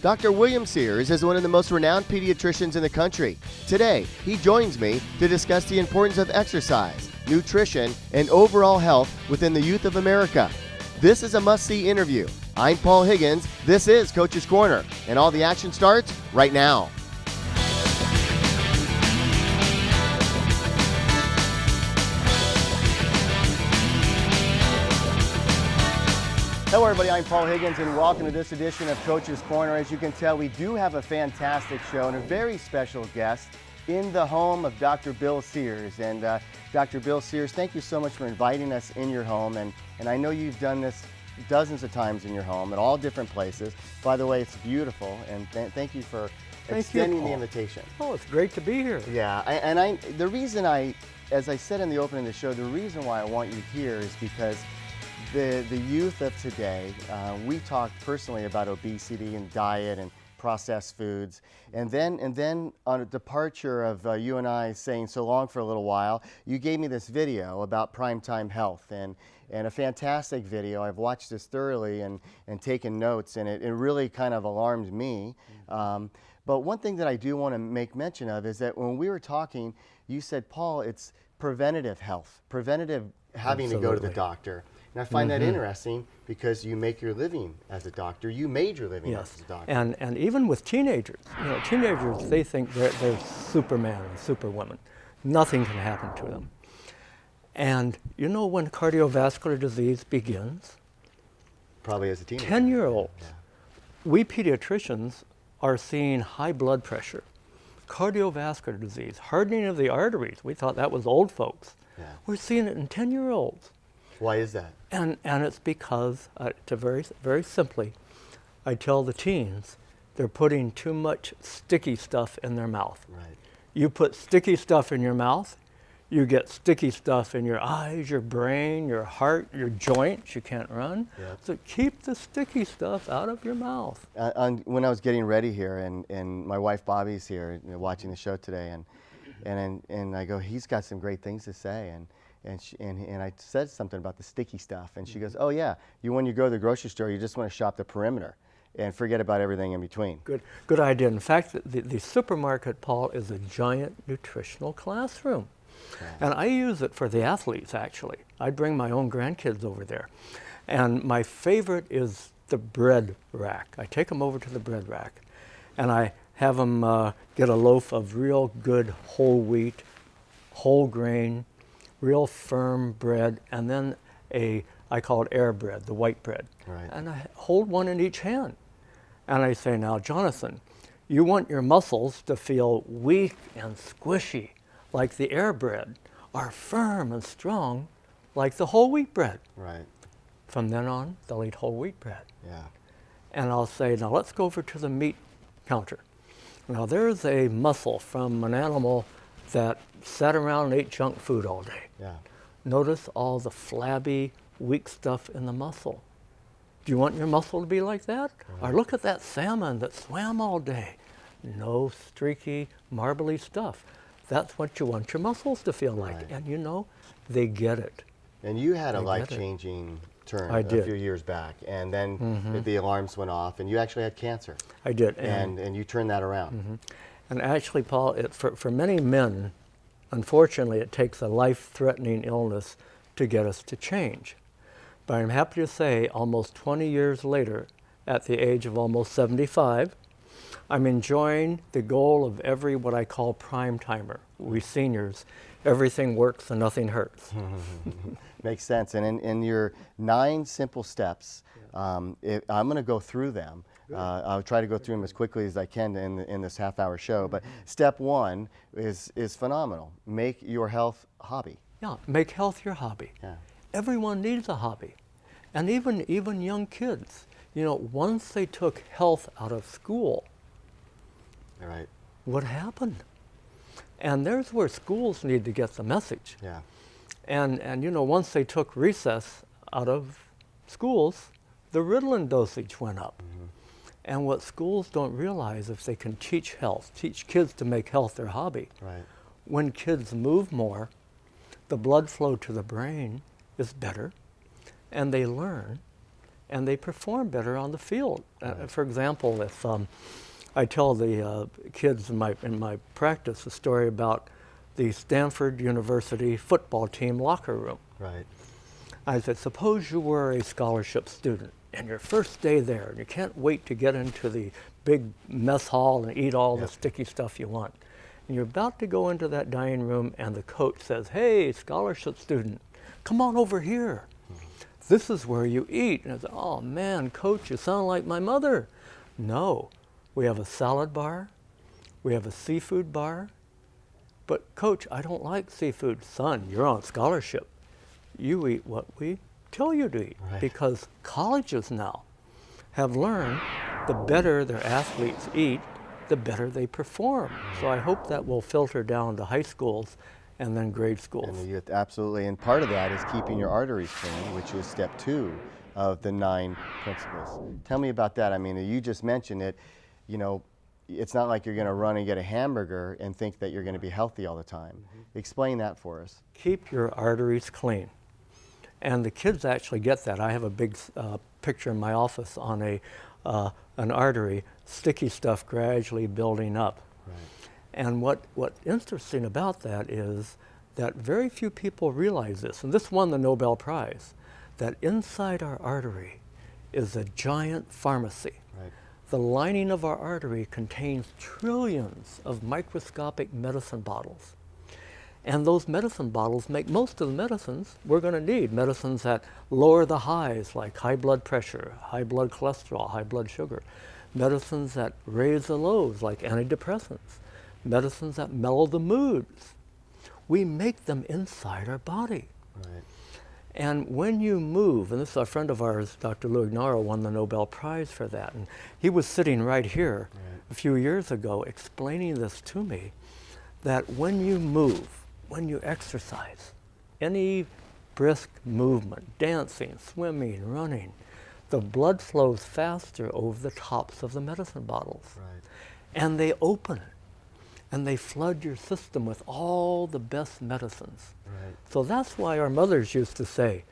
Dr. William Sears is one of the most renowned pediatricians in the country. Today, he joins me to discuss the importance of exercise, nutrition, and overall health within the youth of America. This is a must-see interview. I'm Paul Higgins. This is Coach's Corner, and all the action starts right now. Hello everybody, I'm Paul Higgins and welcome to this edition of Coach's Corner. As you can tell, we do have a fantastic show and a very special guest in the home of Dr. Bill Sears. And Dr. Bill Sears, thank you so much for inviting us in your home. And I know you've done this dozens of times in your home at all different places. By the way, it's beautiful, and thank you for extending the invitation. Oh, it's great to be here. Yeah, the reason as I said in the opening of the show, the reason why I want you here is because the youth of today, we talked personally about obesity and diet and processed foods, and then on a departure of you and I saying so long for a little while, you gave me this video about primetime health, and a fantastic video. I've watched this thoroughly and taken notes, and it really kind of alarmed me. But one thing that I do want to make mention of is that when we were talking, you said, Paul, it's preventative health, preventative having to go to the doctor. And I find that interesting because you make your living as a doctor. You made your living as a doctor. And even with teenagers, teenagers, they think they're Superman and Superwoman. Nothing can happen to them. And you know when cardiovascular disease begins? Probably as a teenager. 10-year-olds. Yeah. We pediatricians are seeing high blood pressure, cardiovascular disease, hardening of the arteries. We thought that was old folks. Yeah. We're seeing it in 10-year-olds. Why is that? And it's because, to very simply, I tell the teens, they're putting too much sticky stuff in their mouth. Right. You put sticky stuff in your mouth, you get sticky stuff in your eyes, your brain, your heart, your joints. You can't run. Yep. So keep the sticky stuff out of your mouth. When I was getting ready here, and my wife Bobby's here watching the show today, and I go, he's got some great things to say, and I said something about the sticky stuff, and she goes, oh yeah, when you go to the grocery store, you just want to shop the perimeter and forget about everything in between. Good idea. In fact, the supermarket, Paul, is a giant nutritional classroom. Okay. And I use it for the athletes, actually. I bring my own grandkids over there. And my favorite is the bread rack. I take them over to the bread rack, and I have them get a loaf of real good whole wheat, whole grain, real firm bread, and then I call it air bread, the white bread. Right. And I hold one in each hand. And I say, now, Jonathan, you want your muscles to feel weak and squishy, like the air bread, are firm and strong, like the whole wheat bread. Right. From then on, they'll eat whole wheat bread. Yeah. And I'll say, now let's go over to the meat counter. Now there's a muscle from an animal that sat around and ate junk food all day. Yeah. Notice all the flabby, weak stuff in the muscle. Do you want your muscle to be like that? Or look at that salmon that swam all day. No streaky, marbly stuff. That's what you want your muscles to feel like. Right. And they get it. And you had a life-changing turn a few years back, and then the alarms went off, and you actually had cancer. I did. And you turned that around. Mm-hmm. And actually, Paul, for many men, unfortunately, it takes a life-threatening illness to get us to change. But I'm happy to say, almost 20 years later, at the age of almost 75, I'm enjoying the goal of every what I call prime timer. We seniors, everything works and nothing hurts. Makes sense. And in your 9 simple steps, I'm going to go through them. I'll try to go through them as quickly as I can in this half-hour show. But step 1 is phenomenal. Make your health a hobby. Yeah, make health your hobby. Yeah. Everyone needs a hobby. And even young kids. Once they took health out of school, right. What happened? And there's where schools need to get the message. Yeah. And once they took recess out of schools, the Ritalin dosage went up. Mm-hmm. And what schools don't realize, if they can teach kids to make health their hobby, right. When kids move more, the blood flow to the brain is better, and they learn, and they perform better on the field. For example, if I tell the kids in my practice a story about the Stanford University football team locker room. Right. I said, suppose you were a scholarship student and your first day there, and you can't wait to get into the big mess hall and eat all the sticky stuff you want. And you're about to go into that dining room and the coach says, hey, scholarship student, come on over here. This is where you eat. And I said, oh man, coach, you sound like my mother. No, we have a salad bar, we have a seafood bar, but coach, I don't like seafood. Son, you're on scholarship. You eat what we tell you to eat, because colleges now have learned the better their athletes eat, the better they perform. So I hope that will filter down to high schools and then grade schools. And the youth, absolutely, and part of that is keeping your arteries clean, which is step 2 of the 9 principles. Tell me about that. I mean, you just mentioned it, you know, it's not like you're going to run and get a hamburger and think that you're going to be healthy all the time. Explain that for us. Keep your arteries clean. And the kids actually get that. I have a big picture in my office on an artery, sticky stuff gradually building up. Right. And what's interesting about that is that very few people realize this, and this won the Nobel Prize, that inside our artery is a giant pharmacy. Right. The lining of our artery contains trillions of microscopic medicine bottles. And those medicine bottles make most of the medicines we're going to need. Medicines that lower the highs, like high blood pressure, high blood cholesterol, high blood sugar. Medicines that raise the lows, like antidepressants. Medicines that mellow the moods. We make them inside our body. Right. And when you move, and this is a friend of ours, Dr. Lou Ignaro, won the Nobel Prize for that. And he was sitting right here a few years ago explaining this to me, that when you move, when you exercise, any brisk movement, dancing, swimming, running, the blood flows faster over the tops of the medicine bottles. Right. And they open it, and they flood your system with all the best medicines. Right. So that's why our mothers used to say,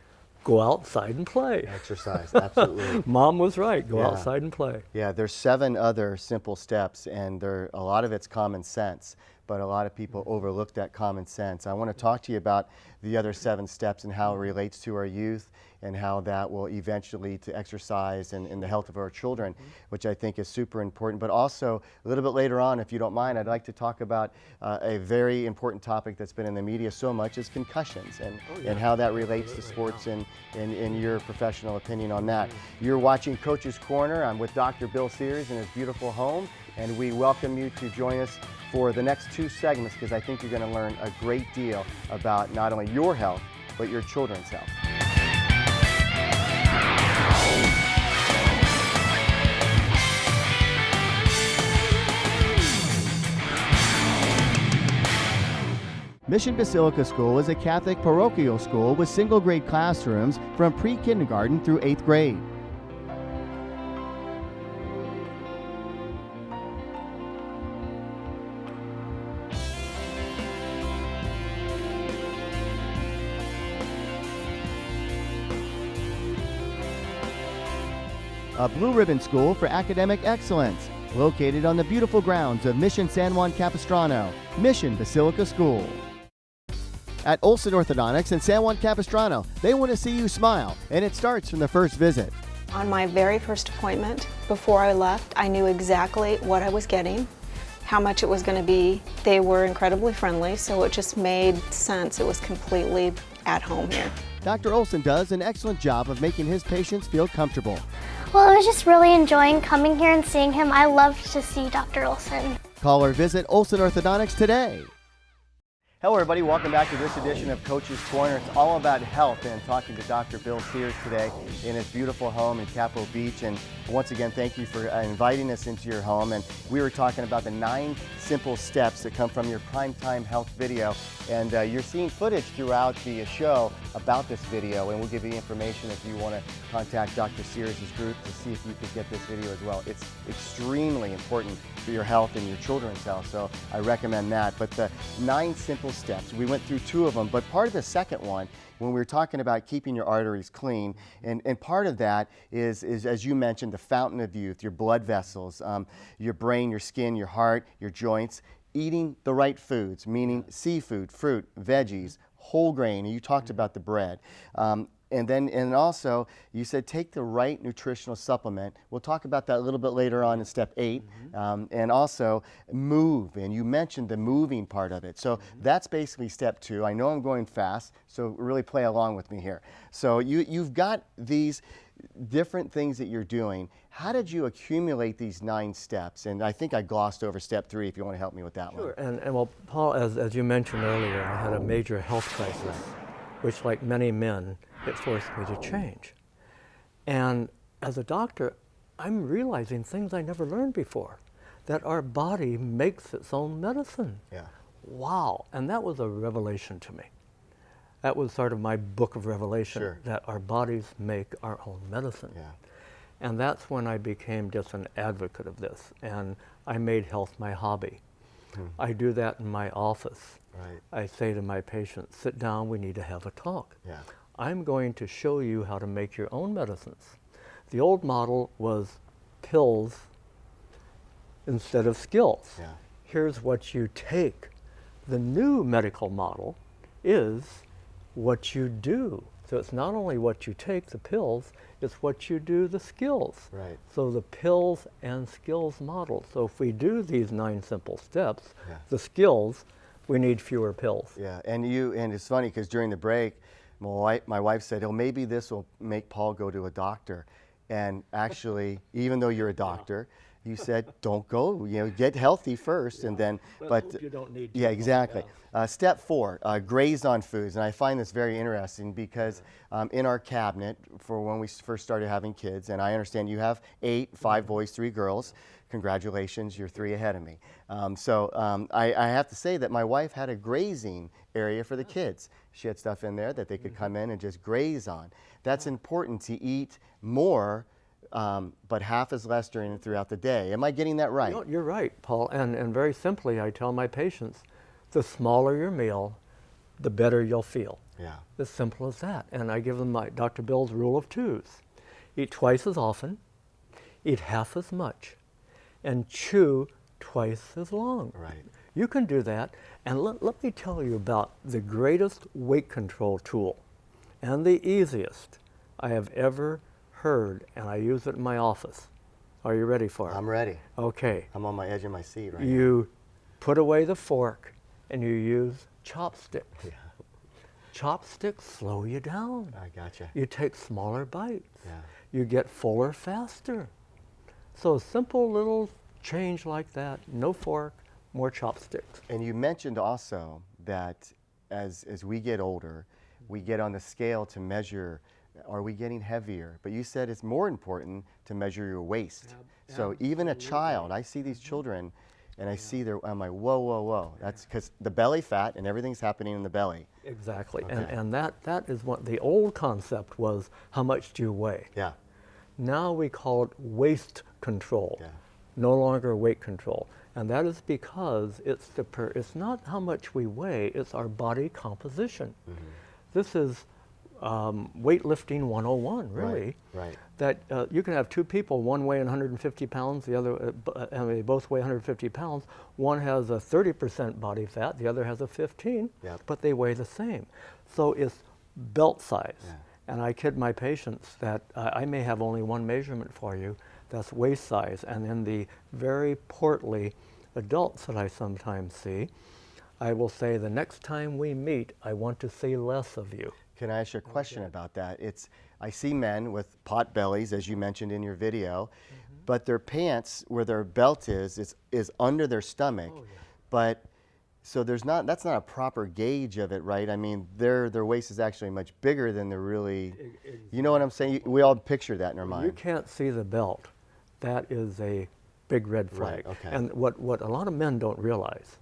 go outside and play. Exercise, absolutely. Mom was right, go outside and play. Yeah, there's 7 other simple steps, and a lot of it's common sense, but a lot of people overlook that common sense. I want to talk to you about the other 7 steps and how it relates to our youth and how that will eventually to exercise and the health of our children, which I think is super important. But also, a little bit later on, if you don't mind, I'd like to talk about a very important topic that's been in the media so much is concussions and how that relates to sports and your professional opinion on that. You're watching Coach's Corner. I'm with Dr. Bill Sears in his beautiful home, and we welcome you to join us for the next 2 segments, because I think you're going to learn a great deal about not only your health, but your children's health. Mission Basilica School is a Catholic parochial school with single-grade classrooms from pre-kindergarten through 8th grade. A blue ribbon school for academic excellence, located on the beautiful grounds of Mission San Juan Capistrano, Mission Basilica School. At Olson Orthodontics in San Juan Capistrano, they want to see you smile, and it starts from the first visit. On my very first appointment, before I left, I knew exactly what I was getting, how much it was going to be. They were incredibly friendly, so it just made sense. It was completely at home here. Dr. Olson does an excellent job of making his patients feel comfortable. Well, I was just really enjoying coming here and seeing him. I loved to see Dr. Olson. Call or visit Olson Orthodontics today. Hello everybody, welcome back to this edition of Coach's Corner. It's all about health, and talking to Dr. Bill Sears today in his beautiful home in Capitol Beach. And once again, thank you for inviting us into your home. And we were talking about the 9 simple steps that come from your primetime health video. And you're seeing footage throughout the show about this video, and we'll give you information if you want to contact Dr. Sears' group to see if you could get this video as well. It's extremely important for your health and your children's health, so I recommend that. But the 9 simple simple steps. We went through 2 of them, but part of the second one, when we were talking about keeping your arteries clean, and part of that is, as you mentioned, the fountain of youth, your blood vessels, your brain, your skin, your heart, your joints, eating the right foods, meaning seafood, fruit, veggies, whole grain, and you talked about the bread. And also, you said take the right nutritional supplement. We'll talk about that a little bit later on in step 8. And also, move. And you mentioned the moving part of it. So that's basically step 2. I know I'm going fast, so really play along with me here. So you've got these different things that you're doing. How did you accumulate these 9 steps? And I think I glossed over step 3 if you want to help me with that one. Sure. And well, Paul, as you mentioned earlier, I had a major health crisis, which, like many men, it forced me to change. And as a doctor, I'm realizing things I never learned before, that our body makes its own medicine. Yeah. Wow. And that was a revelation to me. That was sort of my book of revelation, Sure. that our bodies make our own medicine. Yeah. And that's when I became just an advocate of this, and I made health my hobby. I do that in my office. Right. I say to my patients, sit down, we need to have a talk. Yeah. I'm going to show you how to make your own medicines. The old model was pills instead of skills. Yeah. Here's what you take. The new medical model is what you do. So it's not only what you take, the pills, it's what you do, the skills. Right. So the pills and skills model. So if we do these 9 simple steps, the skills, we need fewer pills. Yeah, and it's funny because during the break, my wife said, "Oh, maybe this will make Paul go to a doctor." And actually, even though you're a doctor, you said, "Don't go. Get healthy first, and then." Hope you don't need to. Yeah, exactly. Step 4: graze on foods, and I find this very interesting because in our cabinet for when we first started having kids, and I understand you have 8, 5 boys, 3 girls. Congratulations, you're 3 ahead of me. I have to say that my wife had a grazing area for the kids. She had stuff in there that they could come in and just graze on. That's important to eat more, but half as less throughout the day. Am I getting that right? No, you're right, Paul. And very simply, I tell my patients, the smaller your meal, the better you'll feel. Yeah. As simple as that. And I give them my Dr. Bill's rule of 2s. Eat twice as often, eat half as much, and chew twice as long. Right. You can do that. And let me tell you about the greatest weight control tool and the easiest I have ever heard, and I use it in my office. Are you ready for it? I'm ready. Okay. I'm on my edge of my seat right now. You put away the fork and you use chopsticks. Yeah. Chopsticks slow you down. I gotcha. You take smaller bites. Yeah. You get fuller faster. So a simple little change like that, no fork, more chopsticks. And you mentioned also that as we get older, we get on the scale to measure, are we getting heavier? But you said it's more important to measure your waist. So even a child, I see these children and I see I'm like, whoa, whoa, whoa. That's because the belly fat and everything's happening in the belly. Exactly. Okay. And that is what the old concept was, how much do you weigh? Yeah. Now we call it waist control, Yeah. no longer weight control. And that is because it's not how much we weigh, it's our body composition. This is weightlifting 101, really. Right. That you can have 2 people, one weighing 150 pounds, the other, and they both weigh 150 pounds. One has a 30% body fat, the other has a 15, Yep. but they weigh the same. So it's belt size. Yeah. And I kid my patients that I may have only one measurement for you, that's waist size. And in the very portly adults that I sometimes see, I will say, the next time we meet, I want to see less of you. Can I ask you a question about that? I see men with pot bellies, as you mentioned in your video, but their pants, where their belt is under their stomach. Oh, yeah. But so that's not a proper gauge of it, right? I mean, their waist is actually much bigger than they're really. You know what I'm saying? We all picture that in our mind. You can't see the belt. That is a big red flag. Right, okay. And what a lot of men don't realize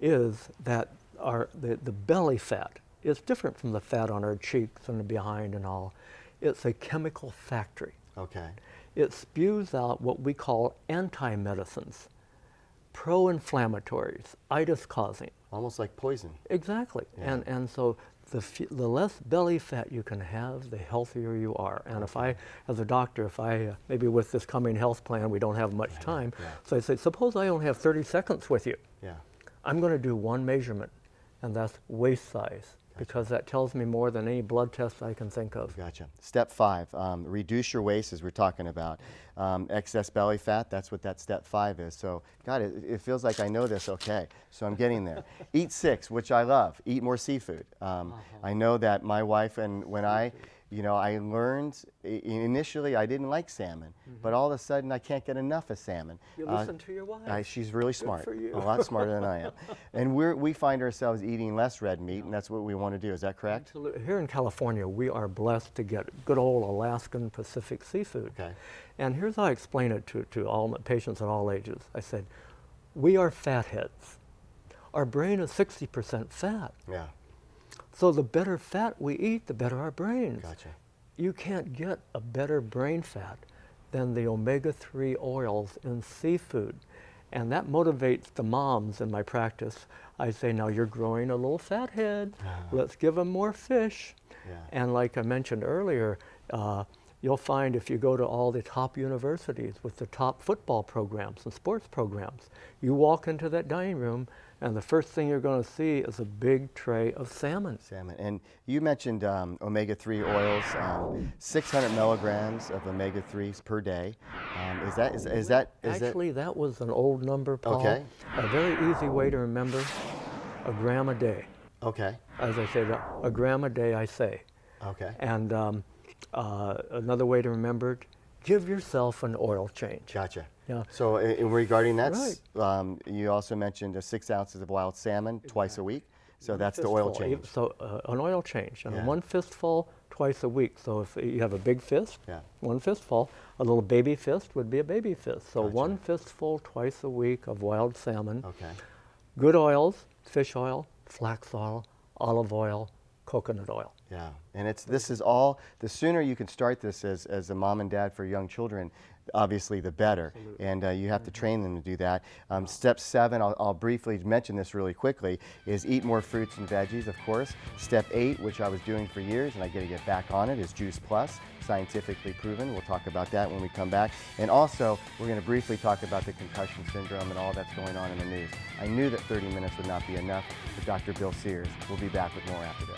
is that the belly fat is different from the fat on our cheeks and the behind and all. It's a chemical factory. Okay. It spews out what we call anti-medicines, pro-inflammatories, itis causing. Almost like poison. Exactly. Yeah. And so the less belly fat you can have, the healthier you are. And if I, as a doctor, if I, maybe with this coming health plan, we don't have much time. Yeah. So I say, suppose I only have 30 seconds with you. Yeah. I'm going to do one measurement, and that's waist size, because that tells me more than any blood test I can think of. Gotcha. Step 5, reduce your waist, as we're talking about. Excess belly fat, that's what that step 5 is. So, God, it feels like I know this okay. So I'm getting there. Eat 6, which I love. Eat more seafood. I know that my wife, and when I learned, initially I didn't like salmon, but all of a sudden I can't get enough of salmon. You listen to your wife. She's really smart, for you. a lot smarter than I am. And we find ourselves eating less red meat, and that's what we want to do. Is that correct? Absolutely. Here in California, we are blessed to get good old Alaskan Pacific seafood. Okay. And here's how I explain it to all my patients at all ages. I said, we are fatheads. Our brain is 60% fat. Yeah. So the better fat we eat, the better our brains. Gotcha. You can't get a better brain fat than the omega-3 oils in seafood. And that motivates the moms in my practice. I say, now you're growing a little fat head. Let's give them more fish. Yeah. And like I mentioned earlier, you'll find if you go to all the top universities with the top football programs and sports programs, you walk into that dining room and the first thing you're going to see is a big tray of salmon. Salmon. And you mentioned omega-3 oils, 600 milligrams of omega-3s per day. Is that? Actually, that was an old number, Paul. Okay. A very easy way to remember, a gram a day. Okay. As I said, a gram a day, I say. Okay. And another way to remember it, give yourself an oil change. Gotcha. Yeah. So regarding that, Right. you also mentioned 6 ounces of wild salmon twice a week. So that's the oil change. So an oil change, and Yeah. one fistful twice a week. So if you have a big fist, Yeah. one fistful, a little baby fist would be a baby fist. So Gotcha. one fistful twice a week of wild salmon. Okay. Good oils, fish oil, flax oil, olive oil, coconut oil. Yeah, and this is all, the sooner you can start this as a mom and dad for young children, obviously the better. Absolutely. And you have to train them to do that. Step 7, I'll briefly mention this really quickly, is eat more fruits and veggies, of course. Step 8, which I was doing for years and I got to get back on it, is Juice Plus, scientifically proven. We'll talk about that when we come back. And also, we're going to briefly talk about the concussion syndrome and all that's going on in the news. I knew that 30 minutes would not be enough for Dr. Bill Sears. We'll be back with more after this.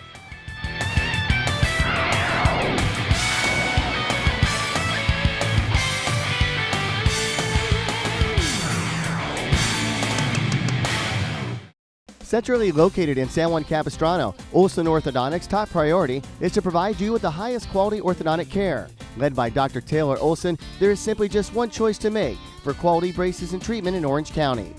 Centrally located in San Juan Capistrano, Olson Orthodontics' top priority is to provide you with the highest quality orthodontic care. Led by Dr. Taylor Olson, there is simply just one choice to make for quality braces and treatment in Orange County.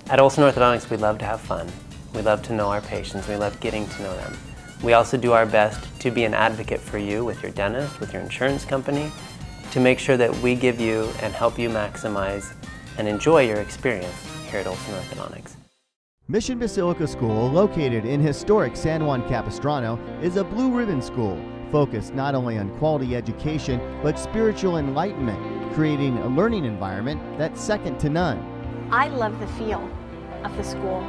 At Olson Orthodontics, we love to have fun. We love to know our patients. We love getting to know them. We also do our best to be an advocate for you with your dentist, with your insurance company, to make sure that we give you and help you maximize and enjoy your experience here at Olson Orthodontics. Mission Basilica School, located in historic San Juan Capistrano, is a blue ribbon school focused not only on quality education but spiritual enlightenment, creating a learning environment that's second to none. I love the feel of the school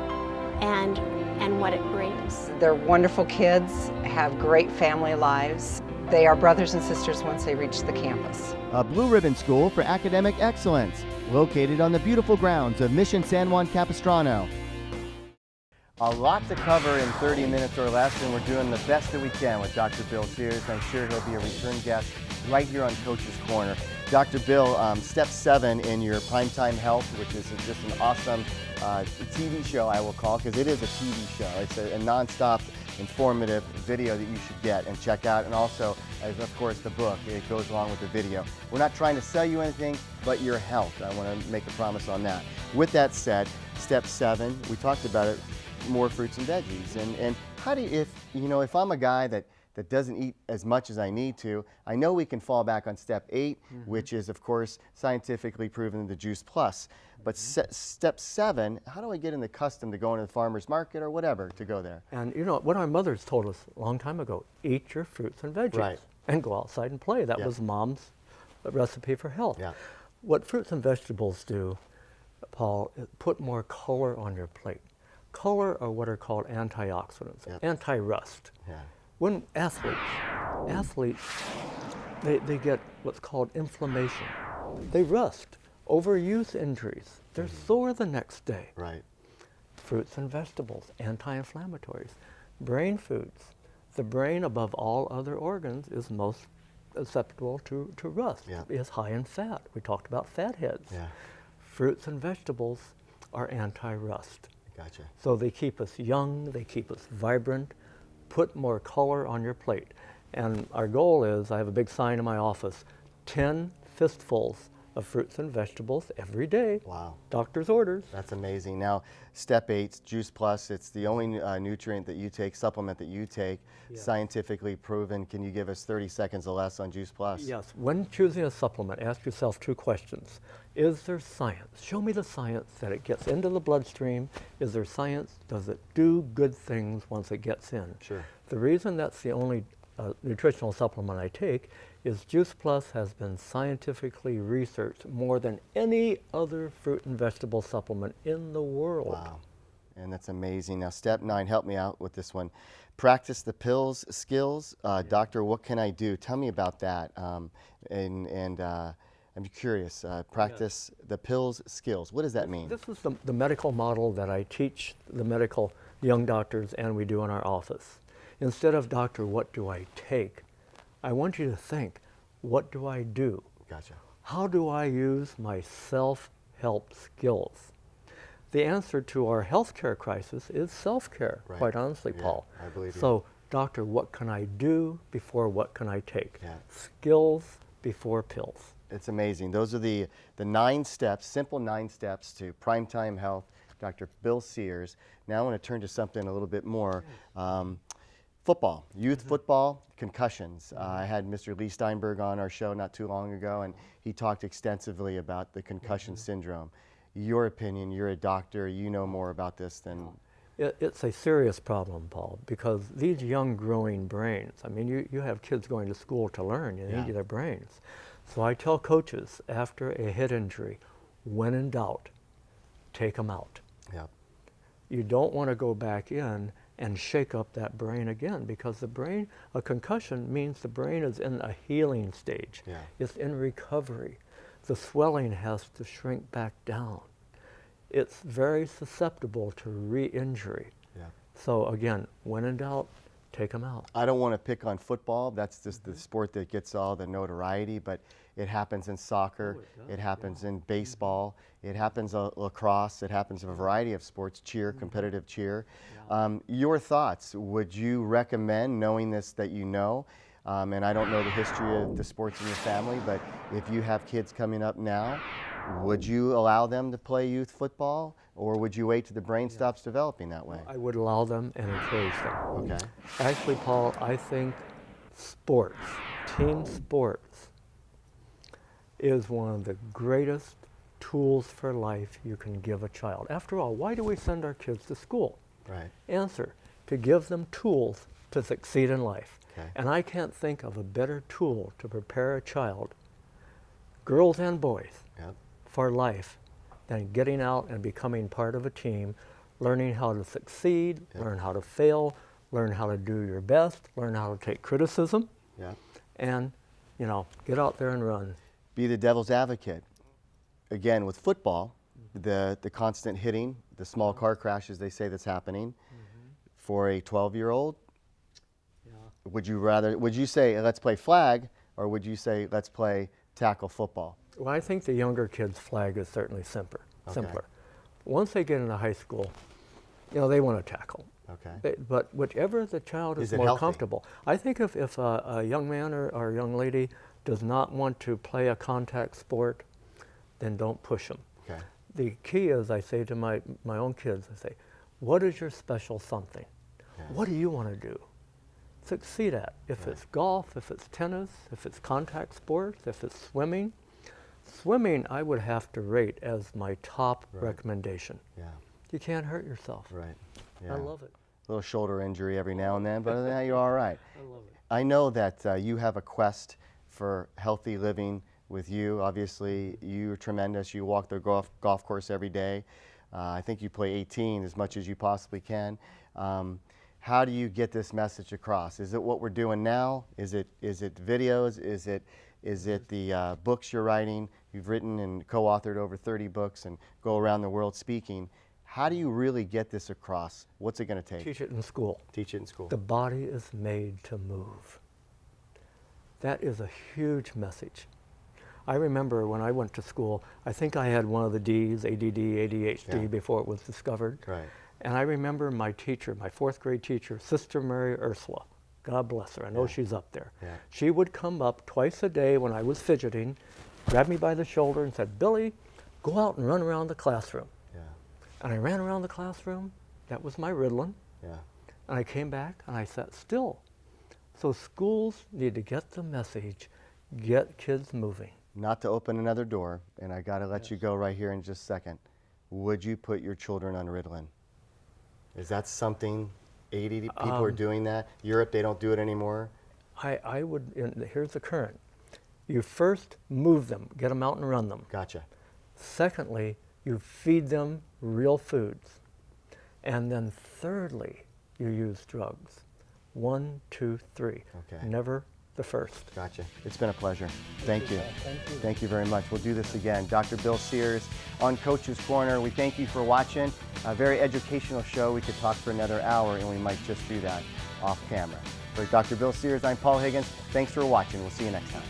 and what it brings. They're wonderful kids, have great family lives. They are brothers and sisters once they reach the campus. A blue ribbon school for academic excellence, located on the beautiful grounds of Mission San Juan Capistrano. A lot to cover in 30 minutes or less, and we're doing the best that we can with Dr. Bill Sears. I'm sure he'll be a return guest right here on Coach's Corner. Dr. Bill, step 7 in your Primetime Health, which is just an awesome TV show, I will call, because it is a TV show. It's a nonstop, informative video that you should get and check out, and also, as of course, the book. It goes along with the video. We're not trying to sell you anything but your health. I want to make a promise on that. With that said, step 7, we talked about it, more fruits and veggies. And how do you, if I'm a guy that doesn't eat as much as I need to, I know we can fall back on step 8, which is, of course, scientifically proven, the Juice Plus. But step 7, how do I get in the custom to go into the farmer's market or whatever to go there? And you know what our mothers told us a long time ago, eat your fruits and veggies. Right. And go outside and play. That Yeah. was Mom's recipe for health. Yeah. What fruits and vegetables do, Paul, put more color on your plate. Color are what are called antioxidants, anti-rust. Yeah. When athletes, they get what's called inflammation. They rust. Overuse injuries. They're sore the next day. Right. Fruits and vegetables, anti-inflammatories. Brain foods. The brain, above all other organs, is most susceptible to rust. Yeah. It's high in fat. We talked about fat heads. Yeah. Fruits and vegetables are anti-rust. Gotcha. So they keep us young, they keep us vibrant. Put more color on your plate. And our goal is, I have a big sign in my office, 10 fistfuls of fruits and vegetables every day. Wow. Doctor's orders. That's amazing. Now, step 8, Juice Plus, it's the only nutrient that you take, supplement that you take, scientifically proven. Can you give us 30 seconds or less on Juice Plus? Yes. When choosing a supplement, ask yourself 2 questions. Is there science? Show me the science that it gets into the bloodstream. Is there science? Does it do good things once it gets in? Sure. The reason that's the only nutritional supplement I take is Juice Plus has been scientifically researched more than any other fruit and vegetable supplement in the world. Wow. And that's amazing. Now, step 9, help me out with this one. Practice the pills skills. Doctor, what can I do? Tell me about that. I'm curious. Practice the pills skills. What does that mean? This is the medical model that I teach the medical young doctors and we do in our office. Instead of, doctor, what do I take? I want you to think, what do I do? Gotcha. How do I use my self-help skills? The answer to our healthcare crisis is self-care, quite honestly, Paul. I believe you. So, doctor, what can I do before what can I take? Yeah. Skills before pills. It's amazing. Those are the 9 steps, simple 9 steps to primetime health. Dr. Bill Sears. Now I want to turn to something a little bit more. Football, youth football, concussions. I had Mr. Lee Steinberg on our show not too long ago, and he talked extensively about the concussion syndrome. Your opinion, you're a doctor, you know more about this than... It's a serious problem, Paul, because these young growing brains, I mean, you have kids going to school to learn, you need their brains. So I tell coaches after a head injury, when in doubt, take them out. Yep. You don't want to go back in and shake up that brain again, because the brain, a concussion means the brain is in a healing stage. Yeah. It's in recovery. The swelling has to shrink back down. It's very susceptible to re-injury. Yeah. So again, when in doubt, take them out. I don't want to pick on football. That's just the sport that gets all the notoriety, but it happens in soccer, it happens in baseball, it happens in lacrosse, it happens in a variety of sports, cheer, competitive cheer. Your thoughts, would you recommend, knowing this that you know, and I don't know the history of the sports in your family, but if you have kids coming up now, would you allow them to play youth football, or would you wait till the brain stops developing that way? I would allow them and encourage them. Okay. Actually, Paul, I think sports, team sports, is one of the greatest tools for life you can give a child. After all, why do we send our kids to school? Right. Answer, to give them tools to succeed in life. Okay. And I can't think of a better tool to prepare a child, girls and boys, for life than getting out and becoming part of a team, learning how to succeed, learn how to fail, learn how to do your best, learn how to take criticism, and, you know, get out there and run. Be the devil's advocate. Again, with football, the constant hitting, the small car crashes they say that's happening, for a 12-year-old, would you say let's play flag, or would you say let's play tackle football? Well, I think the younger kids' flag is certainly simpler. Once they get into high school, you know, they want to tackle. But whichever the child is more comfortable. I think if a young man or a young lady does not want to play a contact sport, then don't push them. The key is, I say to my own kids, I say, what is your special something? What do you want to do? Succeed at. If it's golf, if it's tennis, if it's contact sports, if it's swimming. Swimming, I would have to rate as my top recommendation. You can't hurt yourself. I love it. A little shoulder injury every now and then, but now you're all right. I love it. I know that you have a quest for healthy living with you. Obviously, you're tremendous. You walk the golf course every day. I think you play 18 as much as you possibly can. How do you get this message across? Is it what we're doing now? Is it videos? Is it the books you're writing? You've written and co-authored over 30 books and go around the world speaking. How do you really get this across? What's it going to take? Teach it in school. Teach it in school. The body is made to move. That is a huge message. I remember when I went to school, I think I had one of the Ds, ADD, ADHD, before it was discovered. Right. And I remember my teacher, my 4th grade teacher, Sister Mary Ursula. God bless her. I know she's up there. Yeah. She would come up twice a day when I was fidgeting, grab me by the shoulder and said, "Billy, go out and run around the classroom." Yeah. And I ran around the classroom. That was my Ritalin. Yeah. And I came back and I sat still. So schools need to get the message, get kids moving. Not to open another door, and I got to let you go right here in just a second. Would you put your children on Ritalin? Is that something 80 people are doing that? Europe, they don't do it anymore? I would, here's the current. You first move them, get them out and run them. Gotcha. Secondly, you feed them real foods. And then thirdly, you use drugs. 1, 2, 3. Okay. Never the first. Gotcha. It's been a pleasure. Thank you. Thank you. Thank you very much. We'll do this again. Dr. Bill Sears on Coach's Corner. We thank you for watching. A very educational show. We could talk for another hour, and we might just do that off camera. For Dr. Bill Sears, I'm Paul Higgins. Thanks for watching. We'll see you next time.